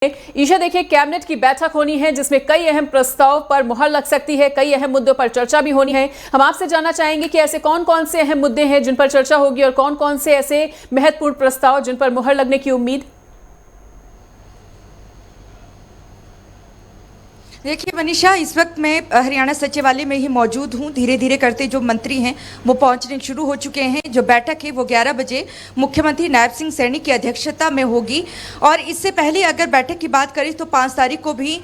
ईशा, देखिए कैबिनेट की बैठक होनी है जिसमें कई अहम प्रस्ताव पर मुहर लग सकती है, कई अहम मुद्दों पर चर्चा भी होनी है। हम आपसे जानना चाहेंगे कि ऐसे कौन कौन से अहम मुद्दे हैं जिन पर चर्चा होगी और कौन कौन से ऐसे महत्वपूर्ण प्रस्ताव जिन पर मुहर लगने की उम्मीद। देखिए मनीषा, इस वक्त मैं हरियाणा सचिवालय में ही मौजूद हूँ। धीरे धीरे करते जो मंत्री हैं वो पहुंचने शुरू हो चुके हैं। जो बैठक है वो 11 बजे मुख्यमंत्री नायब सिंह सैनी की अध्यक्षता में होगी। और इससे पहले अगर बैठक की बात करें तो 5 तारीख को भी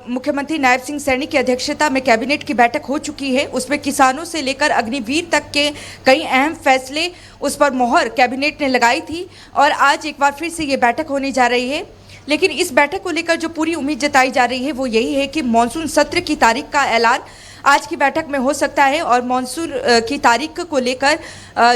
मुख्यमंत्री नायब सिंह सैनी की अध्यक्षता में कैबिनेट की बैठक हो चुकी है। उसमें किसानों से लेकर अग्निवीर तक के कई अहम फैसले, उस पर मुहर कैबिनेट ने लगाई थी। और आज एक बार फिर से ये बैठक होने जा रही है। लेकिन इस बैठक को लेकर जो पूरी उम्मीद जताई जा रही है वो यही है कि मॉनसून सत्र की तारीख का ऐलान आज की बैठक में हो सकता है। और मॉनसून की तारीख को लेकर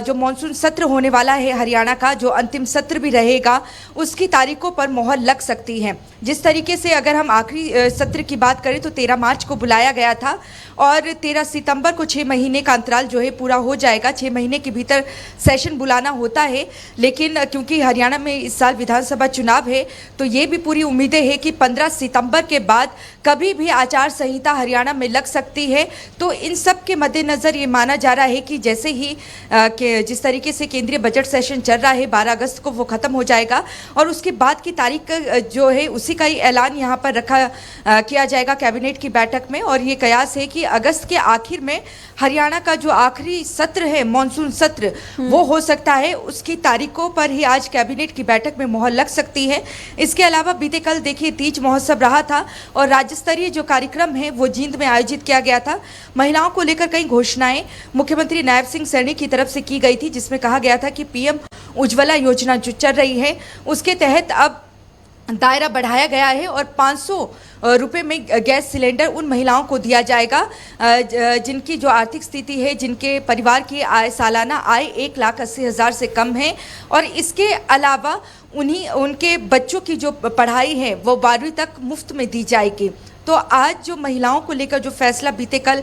जो मॉनसून सत्र होने वाला है हरियाणा का, जो अंतिम सत्र भी रहेगा, उसकी तारीखों पर मुहर लग सकती है। जिस तरीके से अगर हम आखिरी सत्र की बात करें तो 13 मार्च को बुलाया गया था और 13 सितंबर को 6 महीने का अंतराल जो है पूरा हो जाएगा। 6 महीने के भीतर सेशन बुलाना होता है। लेकिन क्योंकि हरियाणा में इस साल विधानसभा चुनाव है तो ये भी पूरी उम्मीदें हैं कि 15 सितंबर के बाद कभी भी आचार संहिता हरियाणा में लग सकती है। तो इन सब के मद्देनज़र ये माना जा रहा है कि जैसे ही जिस तरीके से केंद्रीय बजट सेशन चल रहा है 12 अगस्त को वो ख़त्म हो जाएगा और उसके बाद की तारीख जो है उसी का ही ऐलान यहाँ पर किया जाएगा कैबिनेट की बैठक में। और ये कयास है कि अगस्त के आखिर में हरियाणा का जो आखिरी सत्र है मॉनसून सत्र वो हो सकता है। उसकी तारीखों पर ही आज कैबिनेट की बैठक में मुहर लग सकती है। इसके अलावा बीते कल देखिए तीज महोत्सव रहा था और राज्य स्तरीय जो कार्यक्रम है वो जींद में आयोजित किया गया था। महिलाओं को लेकर कई घोषणाएं मुख्यमंत्री नायब सिंह सैनी की तरफ से की गई थी, जिसमें कहा गया था कि पीएम उज्ज्वला योजना जो चल रही है उसके तहत अब दायरा बढ़ाया गया है और 500 रुपये में गैस सिलेंडर उन महिलाओं को दिया जाएगा जिनकी जो आर्थिक स्थिति है, जिनके परिवार की आय सालाना आय 1,80,000 से कम है। और इसके अलावा उनके बच्चों की जो पढ़ाई है वो 12वीं तक मुफ्त में दी जाएगी। तो आज जो महिलाओं को लेकर जो फैसला बीते कल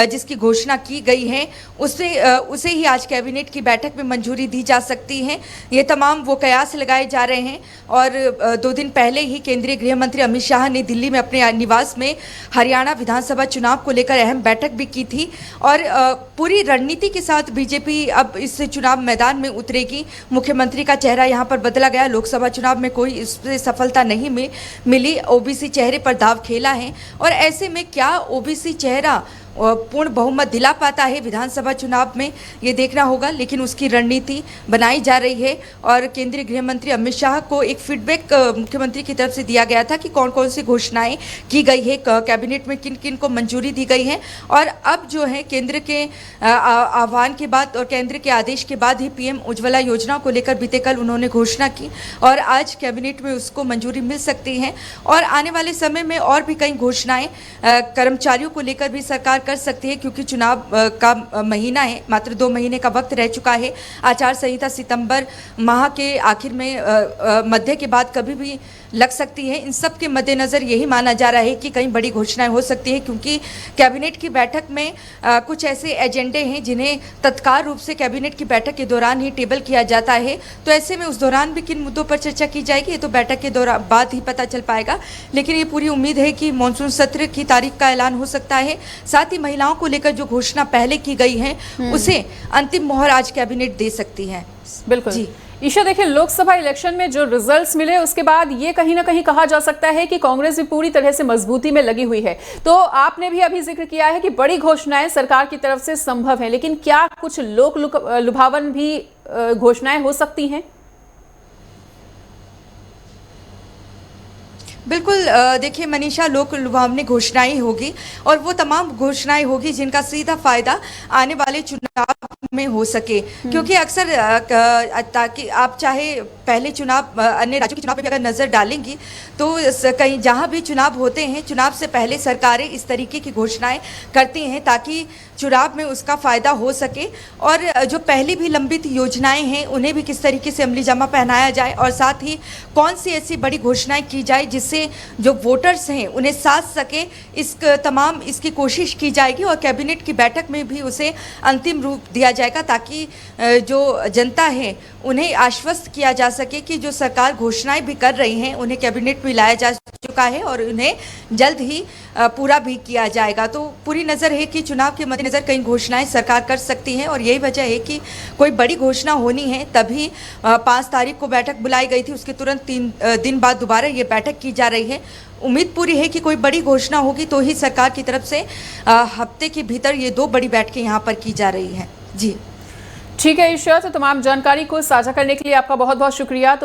जिसकी घोषणा की गई है उसे ही आज कैबिनेट की बैठक में मंजूरी दी जा सकती है। ये तमाम वो कयास लगाए जा रहे हैं। और 2 दिन पहले ही केंद्रीय गृह मंत्री अमित शाह ने दिल्ली में अपने निवास में हरियाणा विधानसभा चुनाव को लेकर अहम बैठक भी की थी। और पूरी रणनीति के साथ बीजेपी अब इस चुनाव मैदान में उतरेगी। मुख्यमंत्री का चेहरा यहाँ पर बदला गया। लोकसभा चुनाव में कोई इससे सफलता नहीं मिली, ओबीसी चेहरे पर दाव खेला है। और ऐसे में क्या ओबीसी चेहरा पूर्ण बहुमत दिला पाता है विधानसभा चुनाव में, ये देखना होगा। लेकिन उसकी रणनीति बनाई जा रही है। और केंद्रीय गृह मंत्री अमित शाह को एक फीडबैक मुख्यमंत्री की तरफ से दिया गया था कि कौन कौन सी घोषणाएं की गई है, कैबिनेट में किन किन को मंजूरी दी गई है। और अब जो है केंद्र के आह्वान के बाद और केंद्र के आदेश के बाद ही पीएम उज्ज्वला योजना को लेकर बीते कल उन्होंने घोषणा की और आज कैबिनेट में उसको मंजूरी मिल सकती है। और आने वाले समय में और भी कई घोषणाएं कर्मचारियों को लेकर भी सरकार कर सकती है, क्योंकि चुनाव का महीना है, मात्र 2 महीने का वक्त रह चुका है। आचार संहिता सितंबर माह के आखिर में मध्य के बाद कभी भी लग सकती है। इन सब के मद्देनज़र यही माना जा रहा है कि कई बड़ी घोषणाएं हो सकती है, क्योंकि कैबिनेट की बैठक में कुछ ऐसे एजेंडे हैं जिन्हें तत्काल रूप से कैबिनेट की बैठक के दौरान ही टेबल किया जाता है। तो ऐसे में उस दौरान भी किन मुद्दों पर चर्चा की जाएगी ये तो बैठक के दौरान बाद ही पता चल पाएगा। लेकिन ये पूरी उम्मीद है कि मॉनसून सत्र की तारीख का ऐलान हो सकता है। साथ ही महिलाओं को लेकर जो घोषणा पहले की गई है उसे अंतिम मोहर आज कैबिनेट दे सकती है। बिल्कुल जी ईशा, देखिए लोकसभा इलेक्शन में जो रिजल्ट्स मिले उसके बाद ये कहीं ना कहीं कहा जा सकता है कि कांग्रेस भी पूरी तरह से मजबूती में लगी हुई है। तो आपने भी अभी जिक्र किया है कि बड़ी घोषणाएं सरकार की तरफ से संभव है, लेकिन क्या कुछ लोक लुभावन भी घोषणाएं हो सकती हैं? बिल्कुल। देखिए मनीषा, लोक लुभावनी घोषणाएं होगी और वो तमाम घोषणाएं होगी जिनका सीधा फायदा आने वाले चुनाव में हो सके। क्योंकि अक्सर ताकि आप चाहे पहले चुनाव अन्य राज्यों के चुनाव में भी अगर नज़र डालेंगी तो कहीं जहां भी चुनाव होते हैं चुनाव से पहले सरकारें इस तरीके की घोषणाएं करती हैं ताकि चुनाव में उसका फ़ायदा हो सके। और जो पहली भी लंबित योजनाएं हैं उन्हें भी किस तरीके से अमली जामा पहनाया जाए और साथ ही कौन सी ऐसी बड़ी घोषणाएं की जाए जिससे जो वोटर्स हैं उन्हें साथ सके, इसकी कोशिश की जाएगी। और कैबिनेट की बैठक में भी उसे अंतिम रूप दिया जाएगा। जाएगा, ताकि जो जनता है उन्हें आश्वस्त किया जा सके कि जो सरकार घोषणाएं भी कर रही हैं उन्हें कैबिनेट में लाया जा चुका है और उन्हें जल्द ही पूरा भी किया जाएगा। तो पूरी नज़र है कि चुनाव के मद्देनज़र कई घोषणाएं सरकार कर सकती है और यही वजह है कि कोई बड़ी घोषणा होनी है तभी 5 तारीख को बैठक बुलाई गई थी, उसके तुरंत 3 दिन बाद दोबारा ये बैठक की जा रही है। उम्मीद पूरी है कि कोई बड़ी घोषणा होगी तो ही सरकार की तरफ से हफ्ते के भीतर ये 2 बड़ी बैठकें यहाँ पर की जा रही हैं। जी ठीक है ईश्वर, तो तमाम जानकारी को साझा करने के लिए आपका बहुत बहुत शुक्रिया। तो